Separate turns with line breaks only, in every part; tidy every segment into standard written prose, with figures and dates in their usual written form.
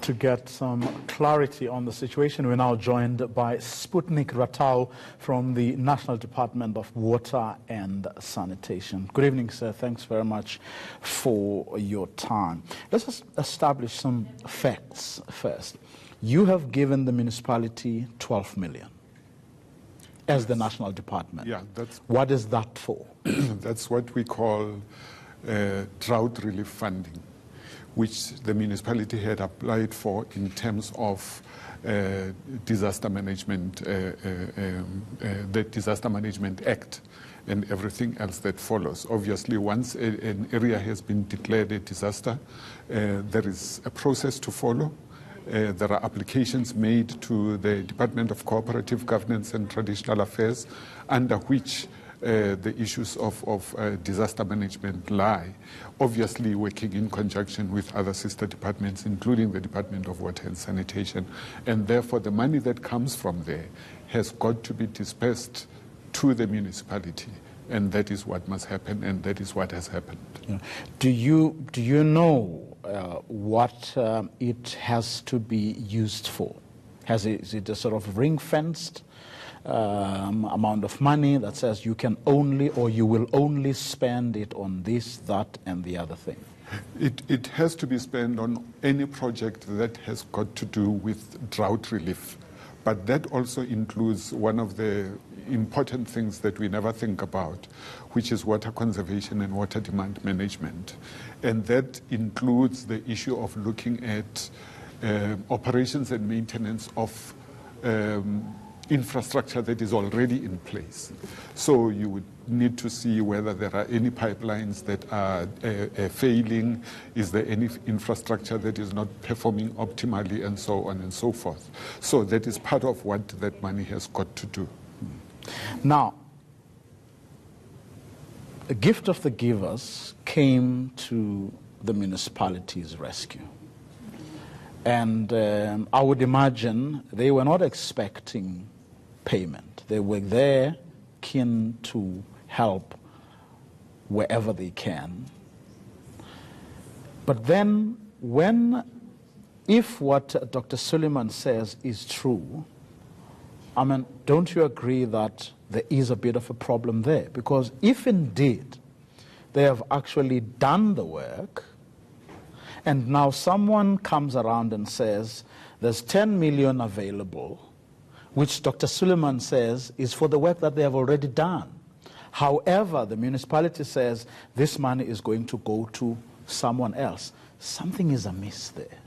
To get some clarity on the situation, we're now joined by Sputnik Ratau from the National Department of Water and Sanitation. Good evening, sir. Thanks very much for your time. Let's just establish some facts first. You have given the municipality 12 million as the National Department.
Yeah, that's...
What is that for?
That's what we call drought relief funding, which the municipality had applied for in terms of disaster management, the Disaster Management Act and everything else that follows. Obviously, once an area has been declared a disaster, there is a process to follow. There are applications made to the Department of Cooperative Governance and Traditional Affairs, under which the issues of disaster management lie, obviously working in conjunction with other sister departments, including the Department of Water and Sanitation. And therefore, the money that comes from there has got to be dispersed to the municipality. And that is what must happen, and that is what has happened.
Yeah. Do you know what it has to be used for? Is it a sort of ring-fenced amount of money that says you can only or you will only spend it on this, that, and the other thing?
It has to be spent on any project that has got to do with drought relief. But that also includes one of the important things that we never think about, which is water conservation and water demand management. And that includes the issue of looking at operations and maintenance of infrastructure that is already in place. So you would need to see whether there are any pipelines that are failing, is there any infrastructure that is not performing optimally, and so on and so forth. So that is part of what that money has got to do.
Now, a gift of the givers came to the municipality's rescue. And I would imagine they were not expecting payment. They were there keen to help wherever they can. But then if what Dr. Suleiman says is true, I mean, don't you agree that there is a bit of a problem there? Because if indeed they have actually done the work, and now someone comes around and says, there's 10 million available, which Dr. Suleiman says is for the work that they have already done. However, the municipality says this money is going to go to someone else. Something is amiss there.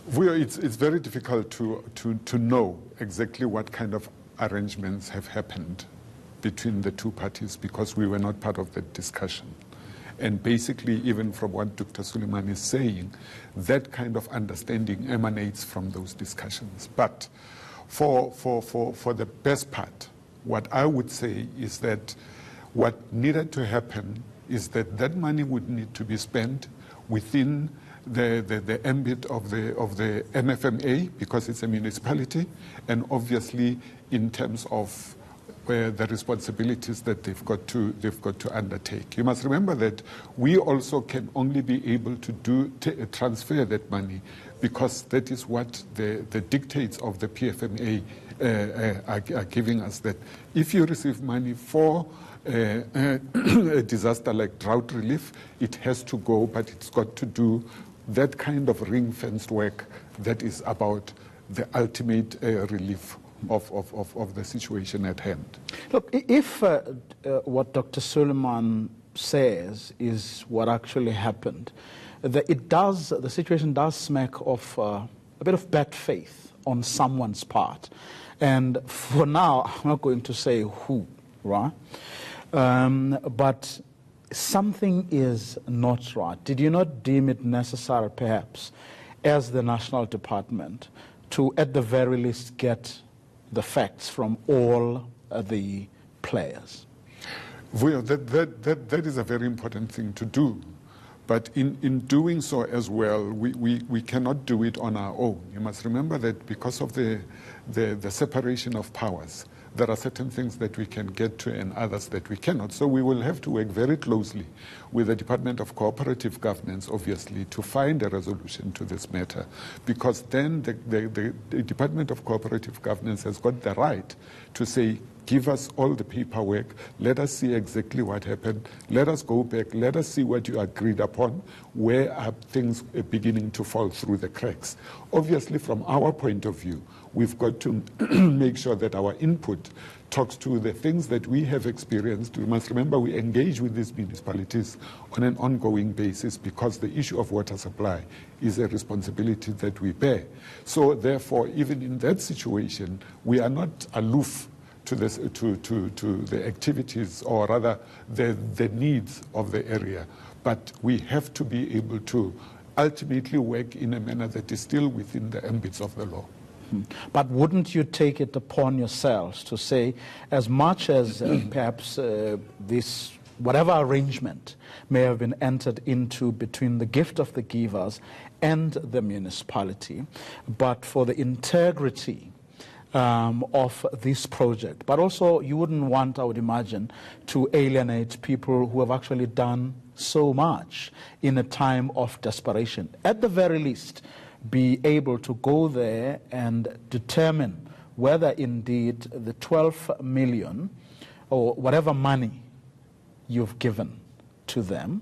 It's very difficult to know exactly what kind of arrangements have happened between the two parties, because we were not part of the discussion. And basically, even from what Dr. Suleiman is saying, that kind of understanding emanates from those discussions. But for the best part, what I would say is that what needed to happen is that that money would need to be spent within the ambit of the MFMA, because it's a municipality, and obviously in terms of the responsibilities that they've got to undertake. You must remember that we also can only be able to transfer that money, because that is what the dictates of the PFMA are giving us, that if you receive money for a disaster like drought relief, it has to go, but it's got to do that kind of ring-fenced work that is about the ultimate relief of the situation at hand.
Look, if what Dr. Suleiman says is what actually happened, the situation does smack of a bit of bad faith on someone's part. And for now, I'm not going to say who, right? But something is not right. Did you not deem it necessary, perhaps, as the National Department, to at the very least get the facts from all the players?
Well, that is a very important thing to do. But in doing so as well, we cannot do it on our own. You must remember that because of the separation of powers, there are certain things that we can get to and others that we cannot. So we will have to work very closely with the Department of Cooperative Governance, obviously, to find a resolution to this matter, because then the Department of Cooperative Governance has got the right to say, give us all the paperwork, let us see exactly what happened, let us go back, let us see what you agreed upon, where are things beginning to fall through the cracks. Obviously, from our point of view, we've got to make sure that our input talks to the things that we have experienced. We must remember we engage with these municipalities on an ongoing basis because the issue of water supply is a responsibility that we bear. So therefore, even in that situation, we are not aloof to the activities, or rather the needs of the area. But we have to be able to ultimately work in a manner that is still within the ambits of the law.
But wouldn't you take it upon yourselves to say, as much as perhaps this, whatever arrangement may have been entered into between the gift of the givers and the municipality, but for the integrity of this project, but also you wouldn't want, I would imagine, to alienate people who have actually done so much in a time of desperation. At the very least, be able to go there and determine whether indeed the 12 million or whatever money you've given to them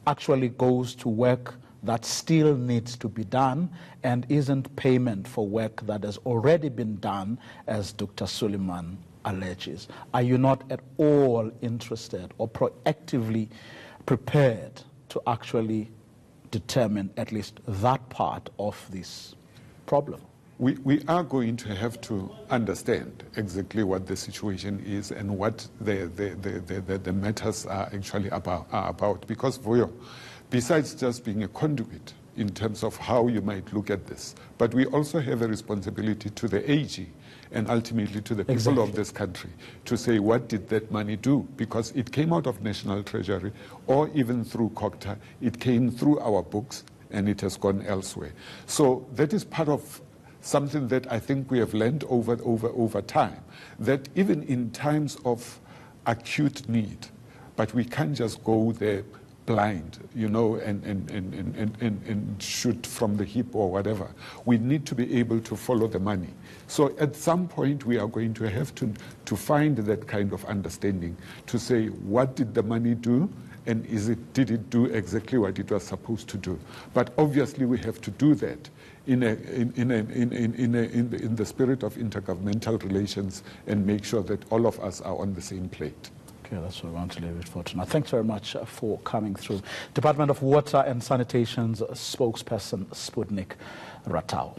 actually goes to work that still needs to be done and isn't payment for work that has already been done, as Dr. Suleiman alleges. Are you not at all interested or proactively prepared to actually determine at least that part of this problem?
We are going to have to understand exactly what the situation is and what the matters are actually about. Because besides just being a conduit in terms of how you might look at this, but we also have a responsibility to the AG and ultimately to the people of this country to say, what did that money do? Because it came out of National Treasury, or even through COCTA, it came through our books and it has gone elsewhere. So that is part of something that I think we have learned over time, that even in times of acute need, but we can't just go there blind, you know, and shoot from the hip or whatever. We need to be able to follow the money. So at some point we are going to have to find that kind of understanding to say, what did the money do, and did it do exactly what it was supposed to do? But obviously we have to do that in the spirit of intergovernmental relations and make sure that all of us are on the same plate.
Okay, that's what I want to leave it for tonight. Thanks very much for coming through. Department of Water and Sanitation's spokesperson, Sputnik Ratau.